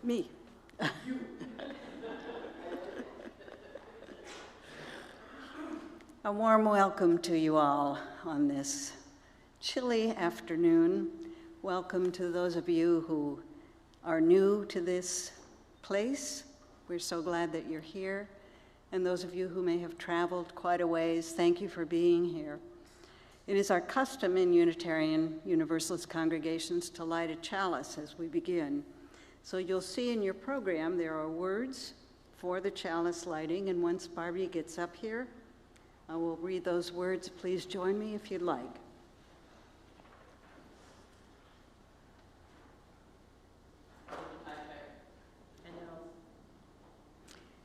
Me. A warm welcome to you all on this chilly afternoon. Welcome to those of you who are new to this place. We're so glad that you're here. And those of you who may have traveled quite a ways, thank you for being here. It is our custom in Unitarian Universalist congregations to light a chalice as we begin. So you'll see in your program there are words for the chalice lighting, and once Barbie gets up here, I will read those words. Please join me if you'd like.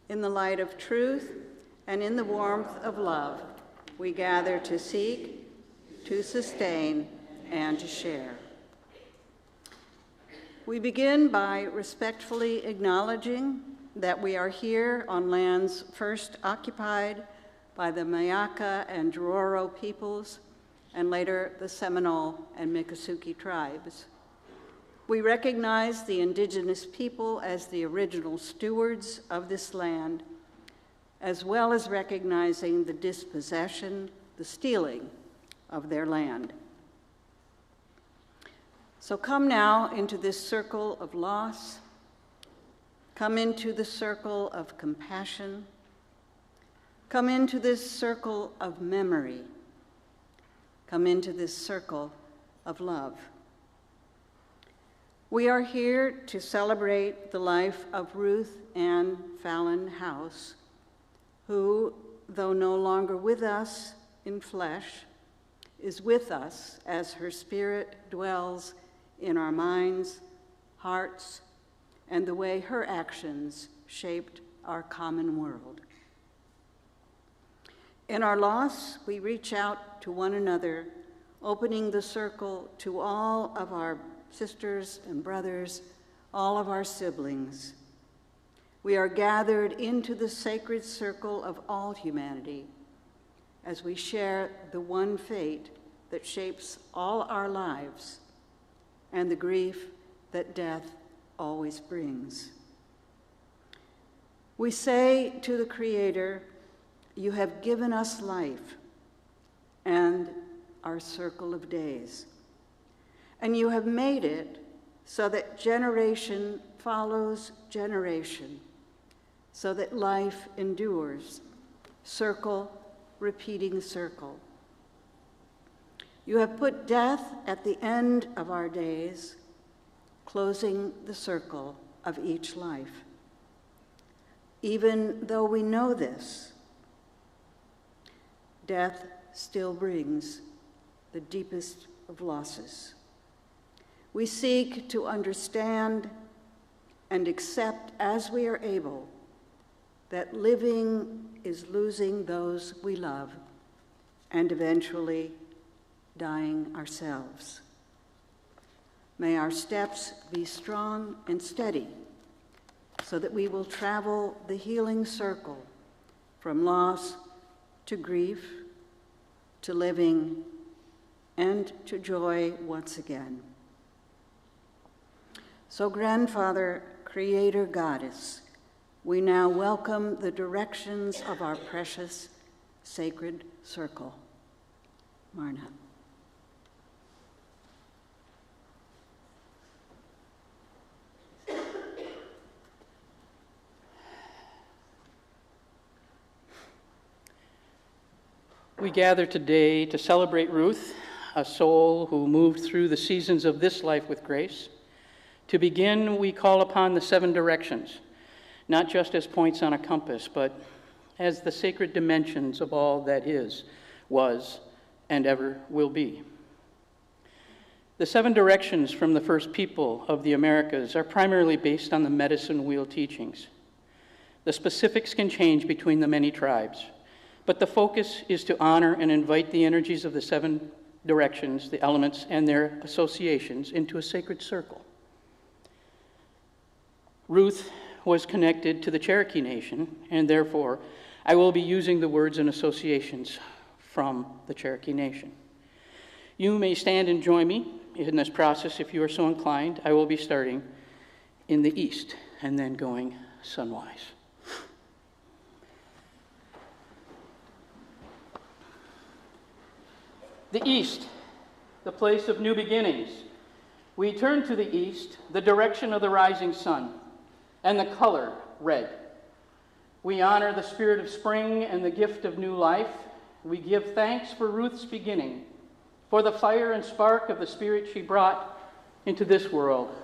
In the light of truth and in the warmth of love, we gather to seek, to sustain, and to share. We begin by respectfully acknowledging that we are here on lands first occupied by the Mayaka and Dororo peoples, and later the Seminole and Miccosukee tribes. We recognize the indigenous people as the original stewards of this land, as well as recognizing the dispossession, the stealing of their land. So come now into this circle of loss, come into the circle of compassion, come into this circle of memory, come into this circle of love. We are here to celebrate the life of Ruth and Fallon House, who, though no longer with us in flesh, is with us as her spirit dwells in our minds, hearts, and the way her actions shaped our common world. In our loss, we reach out to one another, opening the circle to all of our sisters and brothers, all of our siblings. We are gathered into the sacred circle of all humanity as we share the one fate that shapes all our lives and the grief that death always brings. We say to the Creator, "You have given us life and our circle of days. And you have made it so that generation follows generation, so that life endures, circle repeating circle. You have put death at the end of our days, closing the circle of each life. Even though we know this, death still brings the deepest of losses. We seek to understand and accept as we are able that living is losing those we love and eventually dying ourselves. May our steps be strong and steady so that we will travel the healing circle from loss to grief, to living, and to joy once again. So, Grandfather, Creator, Goddess, we now welcome the directions of our precious sacred circle. Marna. We gather today to celebrate Ruth, a soul who moved through the seasons of this life with grace. To begin, we call upon the 7 directions, not just as points on a compass, but as the sacred dimensions of all that is, was, and ever will be. The 7 directions from the first people of the Americas are primarily based on the medicine wheel teachings. The specifics can change between the many tribes, but the focus is to honor and invite the energies of the 7 directions, the elements, and their associations into a sacred circle. Ruth was connected to the Cherokee Nation, and therefore I will be using the words and associations from the Cherokee Nation. You may stand and join me in this process if you are so inclined. I will be starting in the east and then going sunwise. The east, the place of new beginnings. We turn to the east, the direction of the rising sun, and the color red. We honor the spirit of spring and the gift of new life. We give thanks for Ruth's beginning, for the fire and spark of the spirit she brought into this world.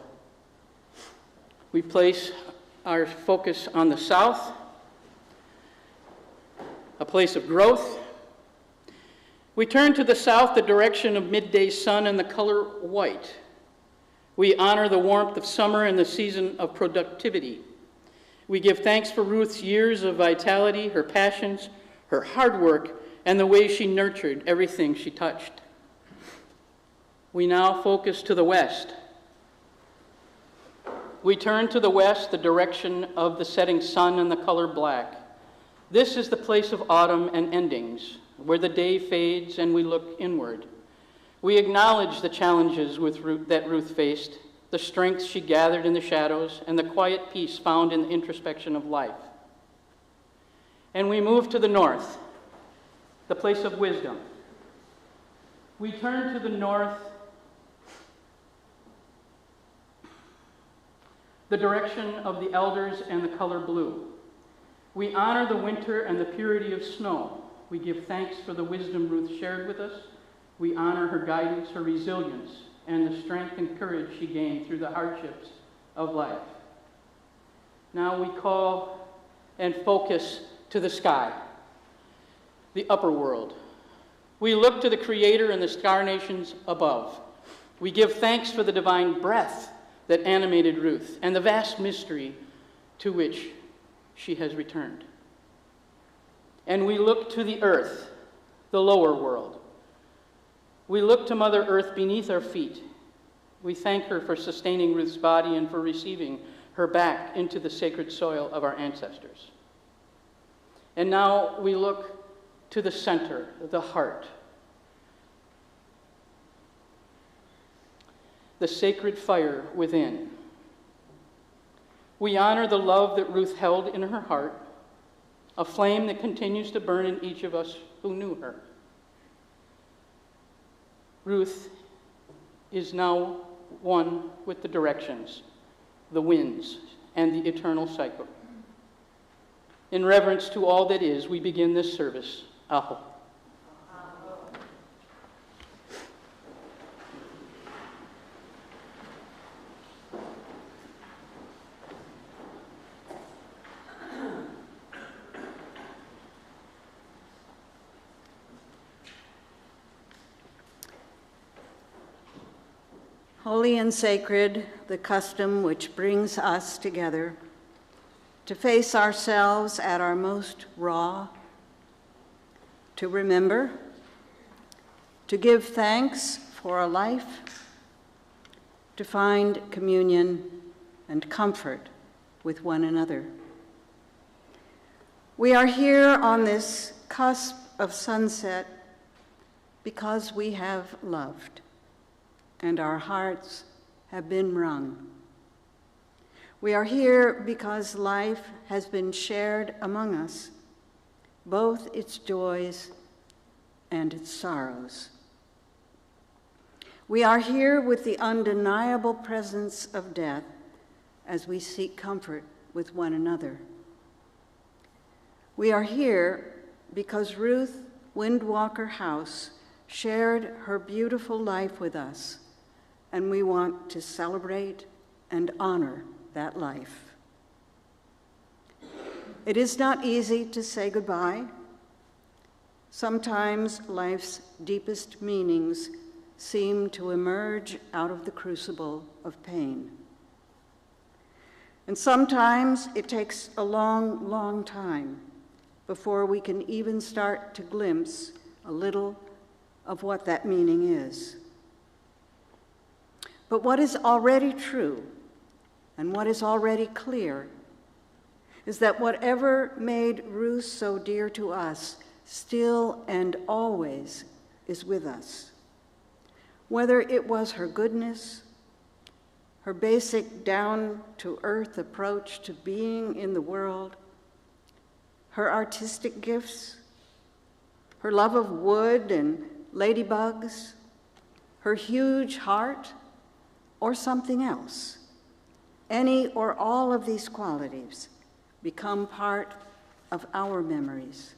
We place our focus on the south, a place of growth. We turn to the south, the direction of midday sun and the color white. We honor the warmth of summer and the season of productivity. We give thanks for Ruth's years of vitality, her passions, her hard work, and the way she nurtured everything she touched. We now focus to the west. We turn to the west, the direction of the setting sun and the color black. This is the place of autumn and endings, where the day fades and we look inward. We acknowledge the challenges that Ruth faced, the strength she gathered in the shadows, and the quiet peace found in the introspection of life. And we move to the north, the place of wisdom. We turn to the north, the direction of the elders and the color blue. We honor the winter and the purity of snow. We give thanks for the wisdom Ruth shared with us. We honor her guidance, her resilience, and the strength and courage she gained through the hardships of life. Now we call and focus to the sky, the upper world. We look to the Creator and the star nations above. We give thanks for the divine breath that animated Ruth and the vast mystery to which she has returned. And we look to the earth, the lower world. We look to Mother Earth beneath our feet. We thank her for sustaining Ruth's body and for receiving her back into the sacred soil of our ancestors. And now we look to the center, the heart, the sacred fire within. We honor the love that Ruth held in her heart, a flame that continues to burn in each of us who knew her. Ruth is now one with the directions, the winds, and the eternal cycle. In reverence to all that is, we begin this service. Aho. Holy and sacred, the custom which brings us together to face ourselves at our most raw, to remember, to give thanks for a life, to find communion and comfort with one another. We are here on this cusp of sunset because we have loved, and our hearts have been wrung. We are here because life has been shared among us, both its joys and its sorrows. We are here with the undeniable presence of death as we seek comfort with one another. We are here because Ruth Windwalker House shared her beautiful life with us, and we want to celebrate and honor that life. It is not easy to say goodbye. Sometimes life's deepest meanings seem to emerge out of the crucible of pain. And sometimes it takes a long, long time before we can even start to glimpse a little of what that meaning is. But what is already true and what is already clear is that whatever made Ruth so dear to us still and always is with us. Whether it was her goodness, her basic down-to-earth approach to being in the world, her artistic gifts, her love of wood and ladybugs, her huge heart, or something else. Any or all of these qualities become part of our memories.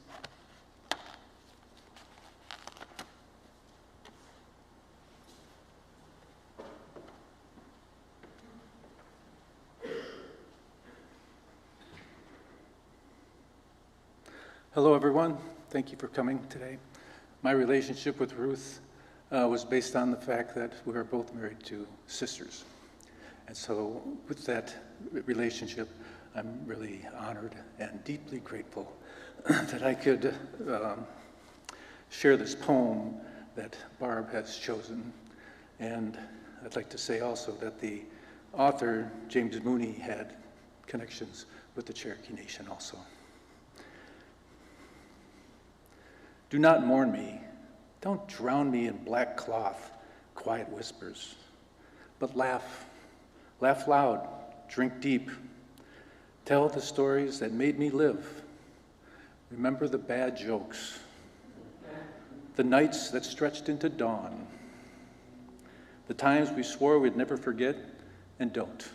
Hello, everyone. Thank you for coming today. My relationship with Ruth was based on the fact that we were both married to sisters. And so with that relationship, I'm really honored and deeply grateful that I could share this poem that Barb has chosen. And I'd like to say also that the author, James Mooney, had connections with the Cherokee Nation also. Do not mourn me. Don't drown me in black cloth, quiet whispers. But laugh. Laugh loud. Drink deep. Tell the stories that made me live. Remember the bad jokes. The nights that stretched into dawn. The times we swore we'd never forget and don't.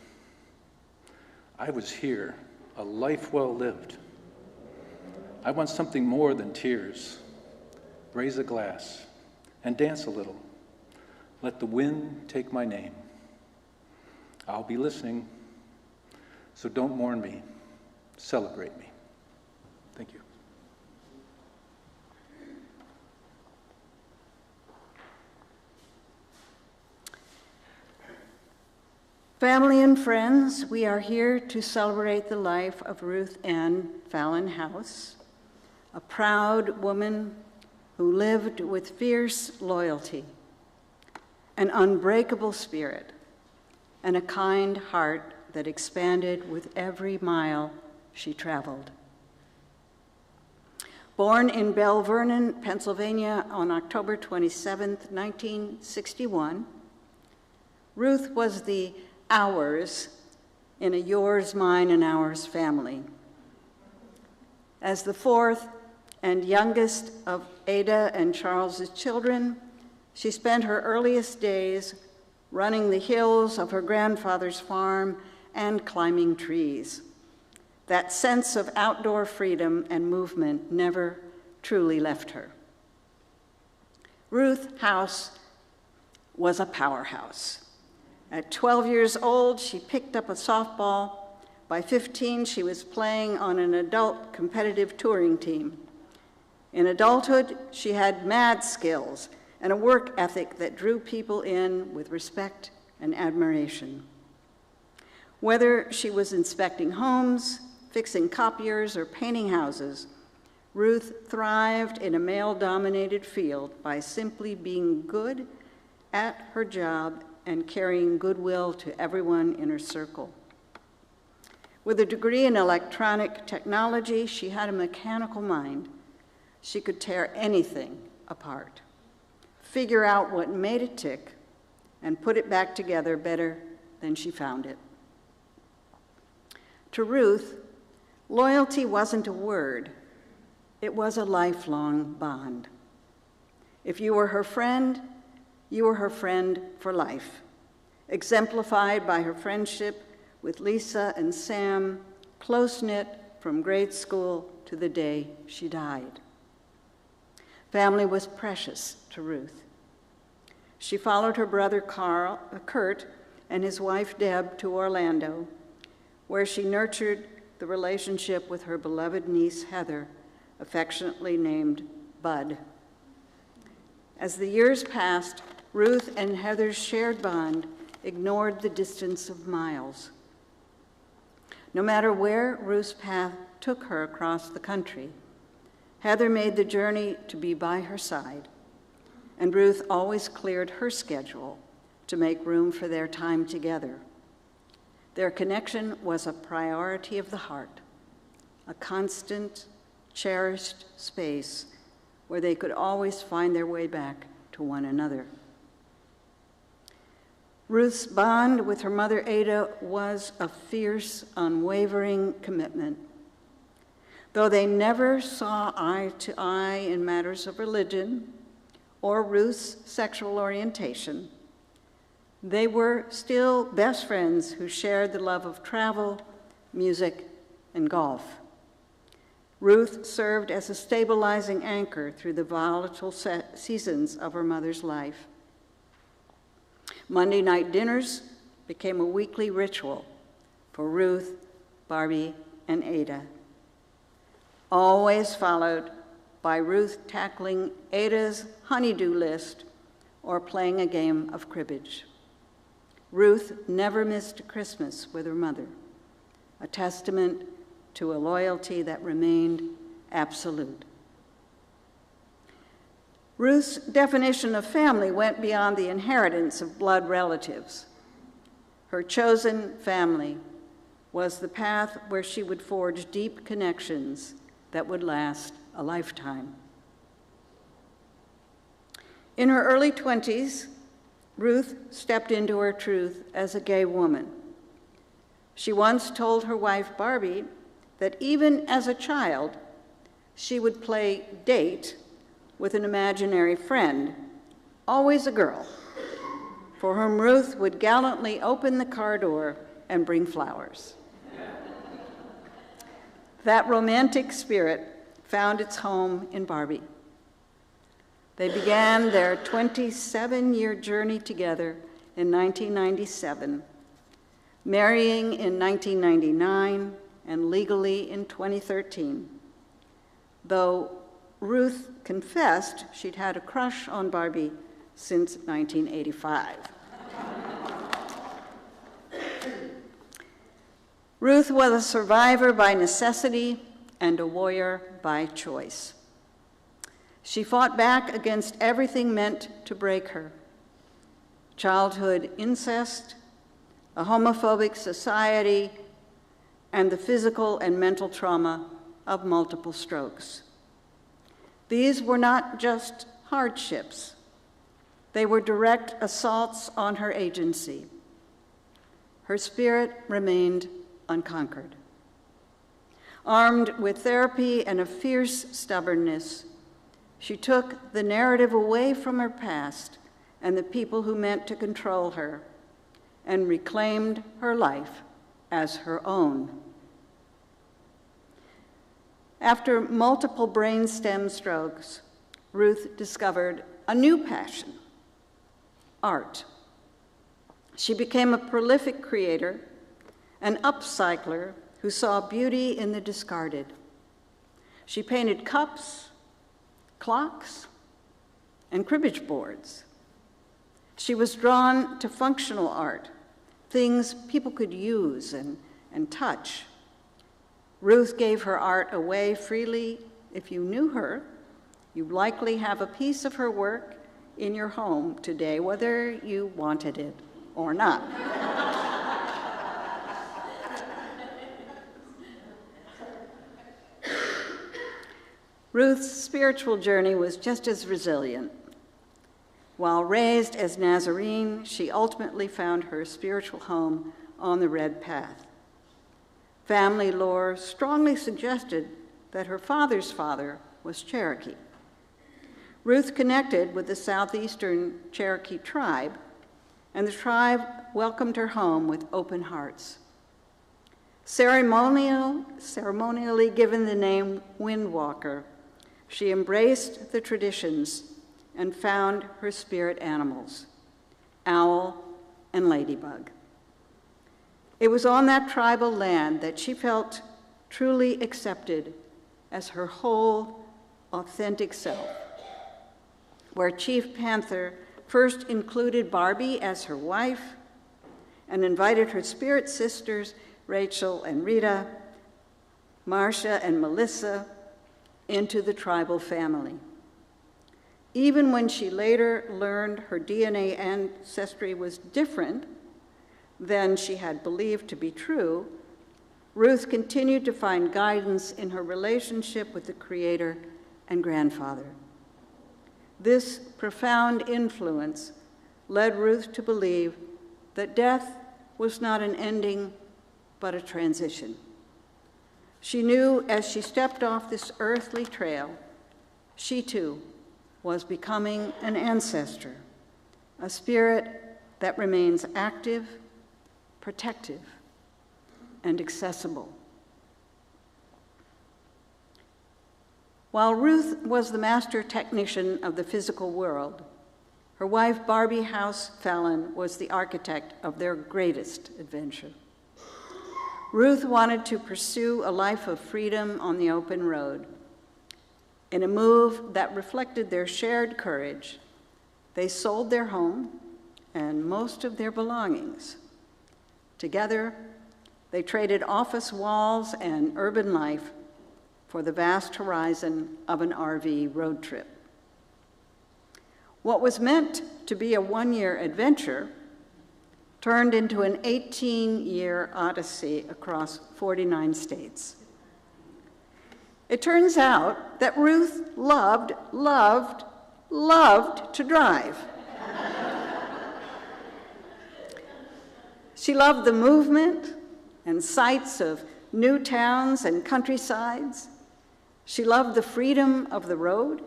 I was here, a life well lived. I want something more than tears. Raise a glass and dance a little. Let the wind take my name. I'll be listening, so don't mourn me, celebrate me. Thank you. Family and friends, we are here to celebrate the life of Ruth Ann Fallon House, a proud woman who lived with fierce loyalty, an unbreakable spirit, and a kind heart that expanded with every mile she traveled. Born in Belle Vernon, Pennsylvania on October 27, 1961, Ruth was the ours in a yours, mine, and ours family. As the fourth and youngest of Ada and Charles's children, she spent her earliest days running the hills of her grandfather's farm and climbing trees. That sense of outdoor freedom and movement never truly left her. Ruth House was a powerhouse. At 12 years old, she picked up a softball. By 15, she was playing on an adult competitive touring team. In adulthood, she had mad skills and a work ethic that drew people in with respect and admiration. Whether she was inspecting homes, fixing copiers, or painting houses, Ruth thrived in a male-dominated field by simply being good at her job and carrying goodwill to everyone in her circle. With a degree in electronic technology, she had a mechanical mind. She could tear anything apart, figure out what made it tick, and put it back together better than she found it. To Ruth, loyalty wasn't a word, it was a lifelong bond. If you were her friend, you were her friend for life, exemplified by her friendship with Lisa and Sam, close-knit from grade school to the day she died. Family was precious to Ruth. She followed her brother Kurt and his wife Deb to Orlando, where she nurtured the relationship with her beloved niece Heather, affectionately named Bud. As the years passed, Ruth and Heather's shared bond ignored the distance of miles. No matter where Ruth's path took her across the country, Heather made the journey to be by her side, and Ruth always cleared her schedule to make room for their time together. Their connection was a priority of the heart, a constant, cherished space where they could always find their way back to one another. Ruth's bond with her mother Ada was a fierce, unwavering commitment. Though they never saw eye to eye in matters of religion or Ruth's sexual orientation, they were still best friends who shared the love of travel, music, and golf. Ruth served as a stabilizing anchor through the volatile seasons of her mother's life. Monday night dinners became a weekly ritual for Ruth, Barbie, and Ada, always followed by Ruth tackling Ada's honey-do list or playing a game of cribbage. Ruth never missed a Christmas with her mother, a testament to a loyalty that remained absolute. Ruth's definition of family went beyond the inheritance of blood relatives. Her chosen family was the path where she would forge deep connections that would last a lifetime. In her early 20s, Ruth stepped into her truth as a gay woman. She once told her wife, Barbie, that even as a child, she would play date with an imaginary friend, always a girl, for whom Ruth would gallantly open the car door and bring flowers. That romantic spirit found its home in Barbie. They began their 27-year journey together in 1997, marrying in 1999 and legally in 2013, though Ruth confessed she'd had a crush on Barbie since 1985. Ruth was a survivor by necessity and a warrior by choice. She fought back against everything meant to break her: childhood incest, a homophobic society, and the physical and mental trauma of multiple strokes. These were not just hardships. They were direct assaults on her agency. Her spirit remained unconquered. Armed with therapy and a fierce stubbornness, she took the narrative away from her past and the people who meant to control her and reclaimed her life as her own. After multiple brainstem strokes, Ruth discovered a new passion: art. She became a prolific creator, an upcycler who saw beauty in the discarded. She painted cups, clocks, and cribbage boards. She was drawn to functional art, things people could use and touch. Ruth gave her art away freely. If you knew her, you likely have a piece of her work in your home today, whether you wanted it or not. Ruth's spiritual journey was just as resilient. While raised as Nazarene, she ultimately found her spiritual home on the Red Path. Family lore strongly suggested that her father's father was Cherokee. Ruth connected with the southeastern Cherokee tribe, and the tribe welcomed her home with open hearts. Ceremonially given the name Windwalker, she embraced the traditions and found her spirit animals, owl and ladybug. It was on that tribal land that she felt truly accepted as her whole, authentic self, where Chief Panther first included Barbie as her wife and invited her spirit sisters, Rachel and Rita, Marcia and Melissa, into the tribal family. Even when she later learned her DNA ancestry was different than she had believed to be true, Ruth continued to find guidance in her relationship with the Creator and grandfather. This profound influence led Ruth to believe that death was not an ending, but a transition. She knew as she stepped off this earthly trail, she too was becoming an ancestor, a spirit that remains active, protective, and accessible. While Ruth was the master technician of the physical world, her wife Barbie House Fallon was the architect of their greatest adventure. Ruth wanted to pursue a life of freedom on the open road. In a move that reflected their shared courage, they sold their home and most of their belongings. Together, they traded office walls and urban life for the vast horizon of an RV road trip. What was meant to be a one-year adventure turned into an 18-year odyssey across 49 states. It turns out that Ruth loved to drive. She loved the movement and sights of new towns and countrysides. She loved the freedom of the road.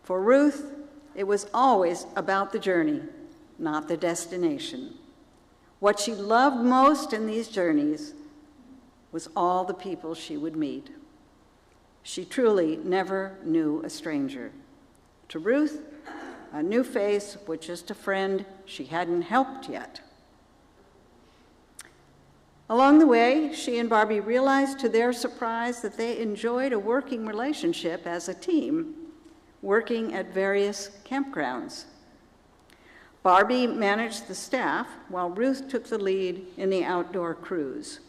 For Ruth, it was always about the journey, not the destination. What she loved most in these journeys was all the people she would meet. She truly never knew a stranger. To Ruth, a new face was just a friend she hadn't helped yet. Along the way, she and Barbie realized to their surprise that they enjoyed a working relationship as a team, working at various campgrounds. Barbie managed the staff while Ruth took the lead in the outdoor crews.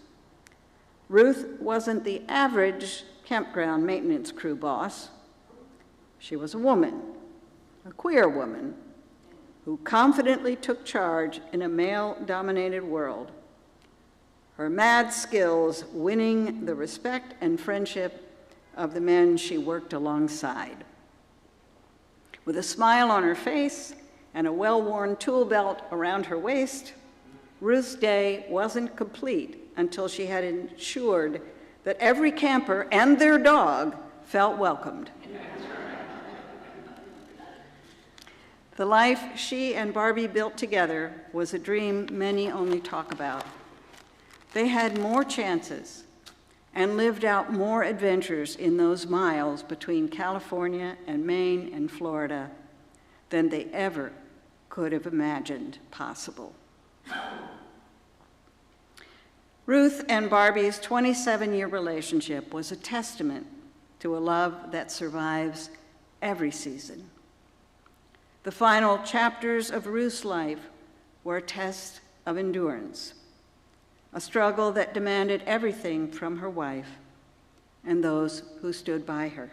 Ruth wasn't the average campground maintenance crew boss. She was a woman, a queer woman, who confidently took charge in a male-dominated world. Her mad skills winning the respect and friendship of the men she worked alongside. With a smile on her face and a well-worn tool belt around her waist, Ruth's day wasn't complete until she had ensured that every camper and their dog felt welcomed. The life she and Barbie built together was a dream many only talk about. They had more chances and lived out more adventures in those miles between California and Maine and Florida than they ever could have imagined possible. Ruth and Barbie's 27-year relationship was a testament to a love that survives every season. The final chapters of Ruth's life were a test of endurance, a struggle that demanded everything from her wife and those who stood by her.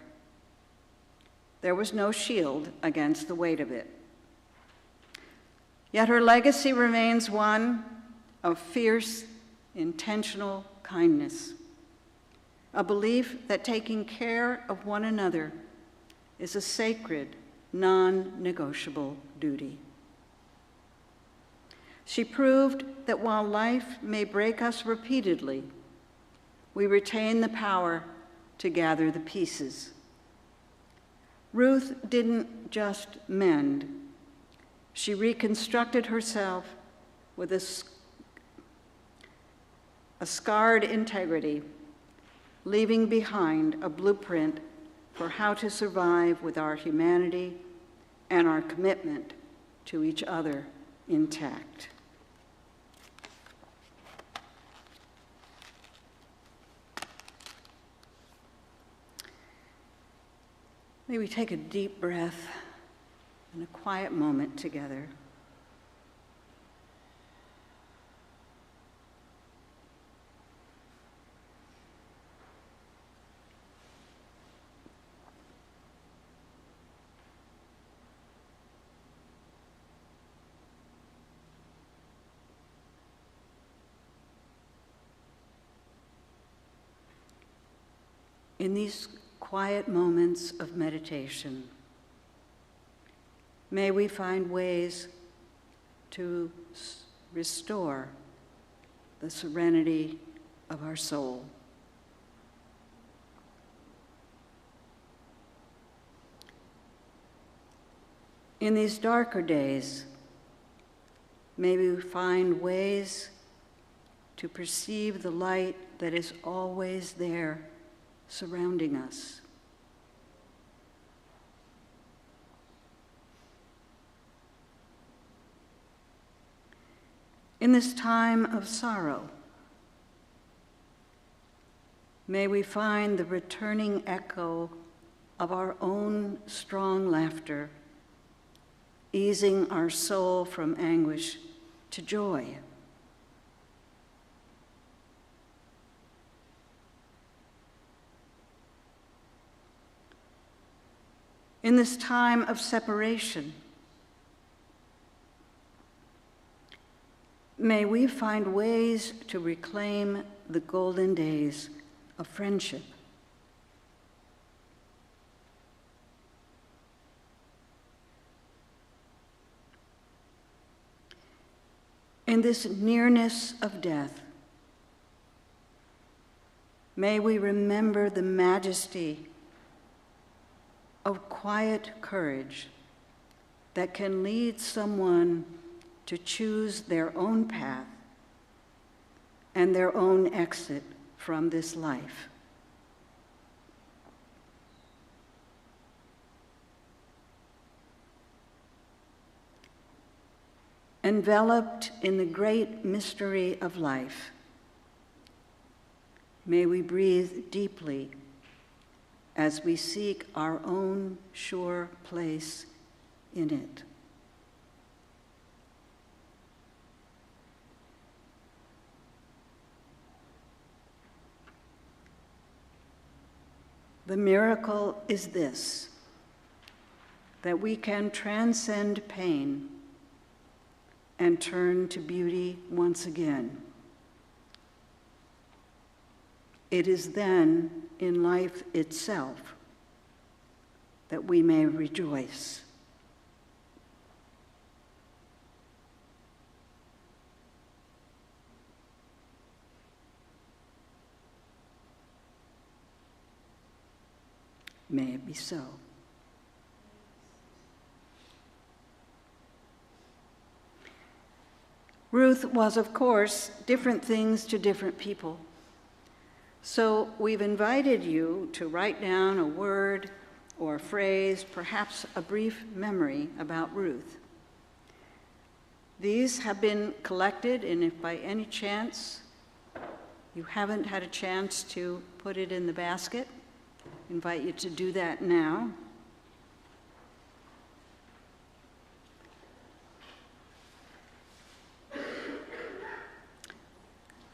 There was no shield against the weight of it. Yet her legacy remains one of fierce, intentional kindness, a belief that taking care of one another is a sacred, non-negotiable duty. She proved that while life may break us repeatedly, we retain the power to gather the pieces. Ruth didn't just mend. She reconstructed herself with a scarred integrity, leaving behind a blueprint for how to survive with our humanity and our commitment to each other intact. May we take a deep breath and a quiet moment together. In these quiet moments of meditation, may we find ways to restore the serenity of our soul. In these darker days, may we find ways to perceive the light that is always there surrounding us. In this time of sorrow, may we find the returning echo of our own strong laughter, easing our soul from anguish to joy. In this time of separation, may we find ways to reclaim the golden days of friendship. In this nearness of death, may we remember the majesty of quiet courage that can lead someone to choose their own path and their own exit from this life. Enveloped in the great mystery of life, may we breathe deeply as we seek our own sure place in it. The miracle is this, that we can transcend pain and turn to beauty once again. It is then in life itself that we may rejoice. May it be so. Ruth was, of course, different things to different people. So we've invited you to write down a word or a phrase, perhaps a brief memory about Ruth. These have been collected, and if by any chance you haven't had a chance to put it in the basket, I invite you to do that now.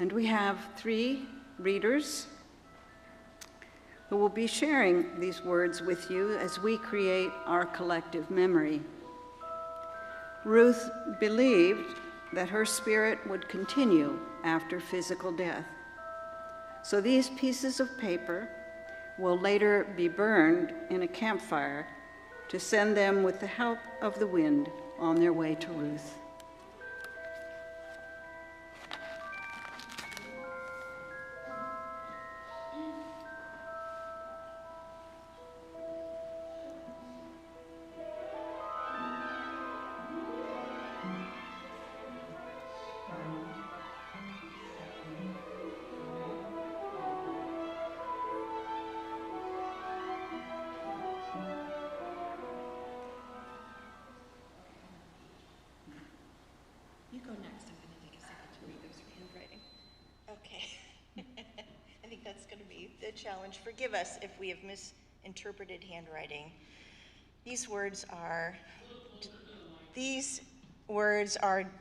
And we have 3 readers who will be sharing these words with you as we create our collective memory. Ruth believed that her spirit would continue after physical death. So these pieces of paper will later be burned in a campfire to send them with the help of the wind on their way to Ruth. You go next. I'm going to take a second to read those handwriting. Okay. I think that's going to be the challenge. Forgive us if we have misinterpreted handwriting. These words are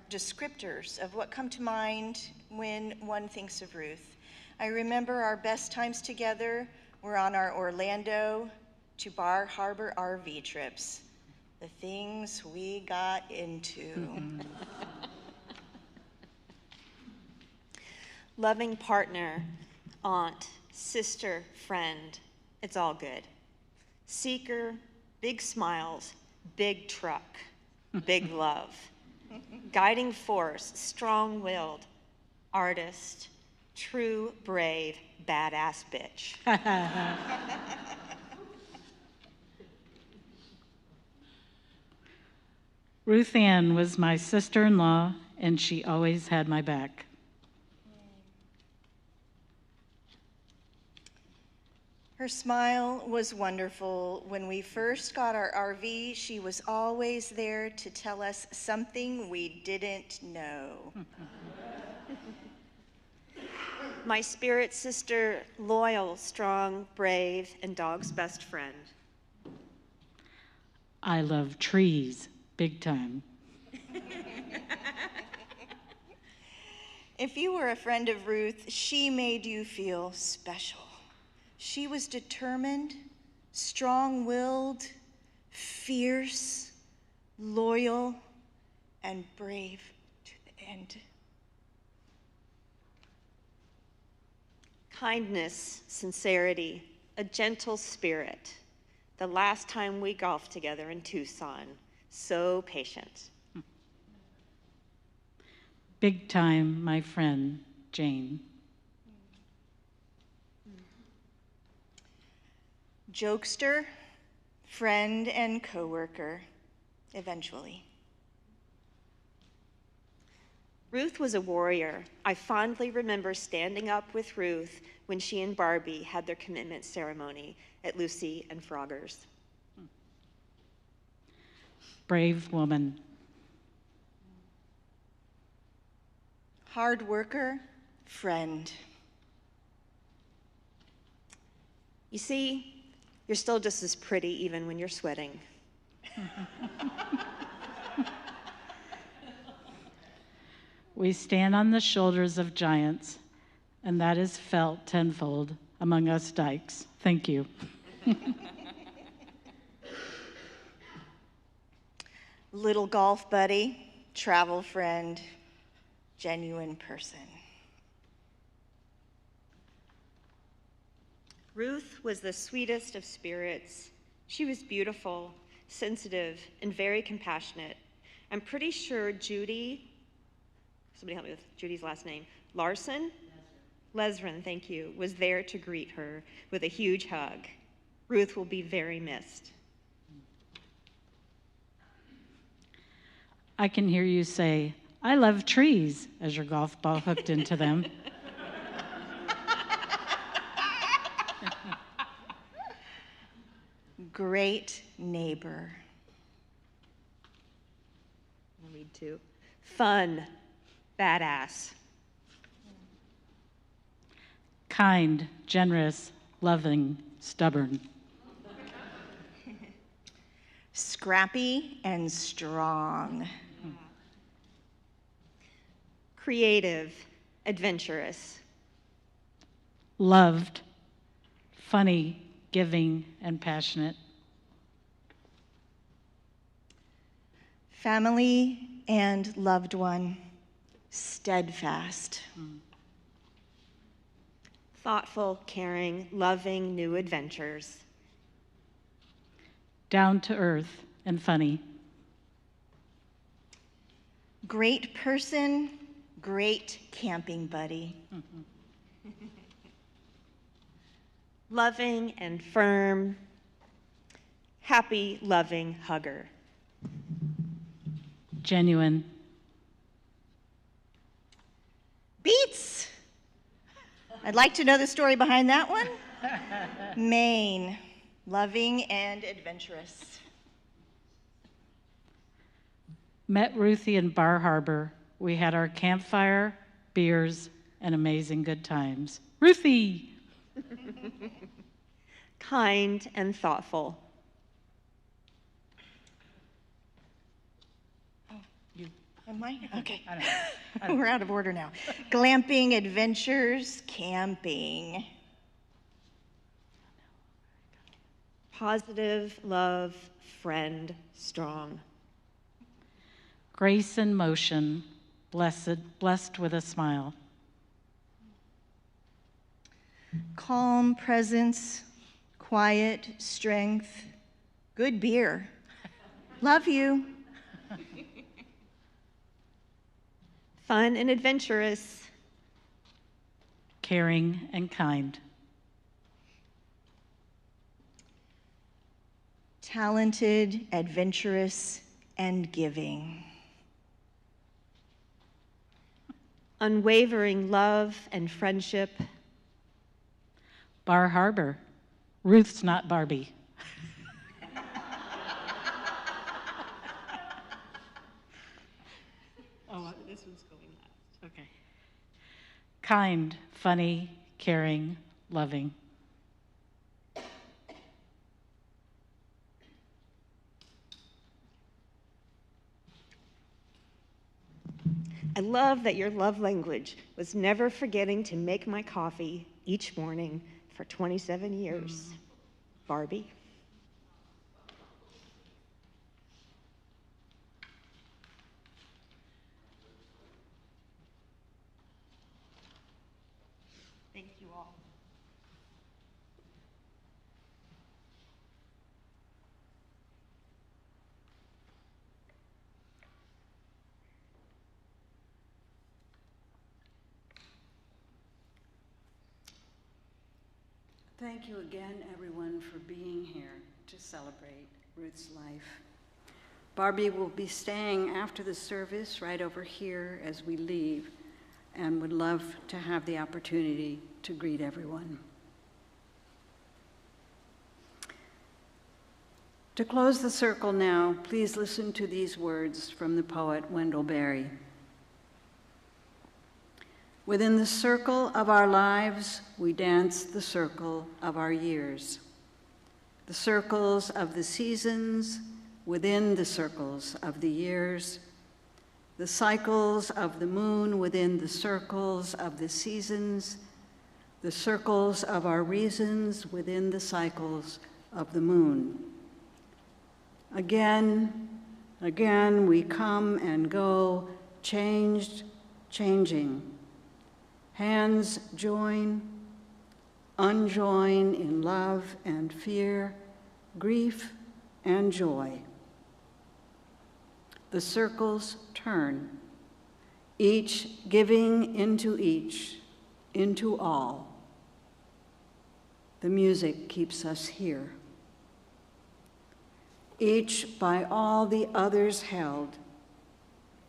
descriptors of what come to mind when one thinks of Ruth. I remember our best times together were on our Orlando to Bar Harbor RV trips. The things we got into. Loving partner, aunt, sister, friend, it's all good. Seeker, big smiles, big truck, big love. guiding force, strong-willed, artist, true, brave, badass bitch. Ruth Ann was my sister-in-law, and she always had my back. Her smile was wonderful. When we first got our RV, she was always there to tell us something we didn't know. My spirit sister, loyal, strong, brave, and dog's best friend. I love trees, big time. If you were a friend of Ruth, she made you feel special. She was determined, strong-willed, fierce, loyal, and brave to the end. Kindness, sincerity, a gentle spirit. The last time we golfed together in Tucson, so patient. Big time, my friend, Jane. Jokester, friend, and coworker, eventually. Ruth was a warrior. I fondly remember standing up with Ruth when she and Barbie had their commitment ceremony at Lucy and Frogger's. Brave woman. Hard worker, friend. You see, you're still just as pretty even when you're sweating. We stand on the shoulders of giants, and that is felt tenfold among us dykes. Thank you. Little golf buddy, travel friend, genuine person. Ruth was the sweetest of spirits. She was beautiful, sensitive, and very compassionate. I'm pretty sure Judy, somebody help me with Judy's last name, Larson? Lesren, thank you, was there to greet her with a huge hug. Ruth will be very missed. I can hear you say, I love trees, as your golf ball hooked into them. Great neighbor. I'll read two. Fun, badass. Kind, generous, loving, stubborn. Scrappy and strong. Creative, adventurous. Loved, funny, giving, and passionate. Family and loved one, steadfast. Thoughtful, caring, loving new adventures. Down to earth and funny. Great person, great camping buddy. Loving and firm, happy, loving hugger. Genuine. Beats! I'd like to know the story behind that one. Maine, loving and adventurous. Met Ruthie in Bar Harbor. We had our campfire, beers, and amazing good times. Ruthie! Kind and thoughtful. Am I? Okay. We're out of order now. Glamping, adventures, camping. Positive, love, friend, strong. Grace in motion, blessed with a smile. Calm presence, quiet strength, good beer. Love you. fun and adventurous, caring and kind, talented, adventurous, and giving, unwavering love and friendship, Bar Harbor. Ruth's not Barbie. Oh, this one's going last. Okay. Kind, funny, caring, loving. I love that your love language was never forgetting to make my coffee each morning for 27 years. Barbie. Thank you all. Thank you again, everyone, for being here to celebrate Ruth's life. Barbie will be staying after the service right over here as we leave and would love to have the opportunity to greet everyone. To close the circle now, please listen to these words from the poet Wendell Berry. Within the circle of our lives, we dance the circle of our years. The circles of the seasons within the circles of the years. The cycles of the moon within the circles of the seasons. The circles of our reasons within the cycles of the moon. Again, again, we come and go, changed, changing. Hands join, unjoin in love and fear, grief and joy. The circles turn, each giving into each, into all. The music keeps us here. Each by all the others held,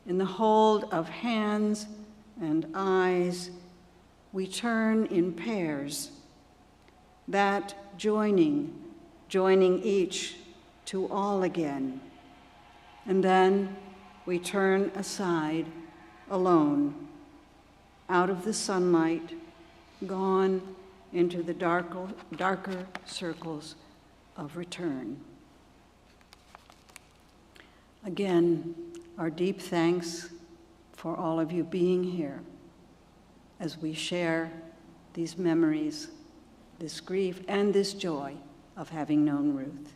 in the hold of hands and eyes, we turn in pairs, that joining each to all again. And then we turn aside alone, out of the sunlight, gone into the darker circles of return. Again, our deep thanks for all of you being here as we share these memories, this grief, and this joy of having known Ruth.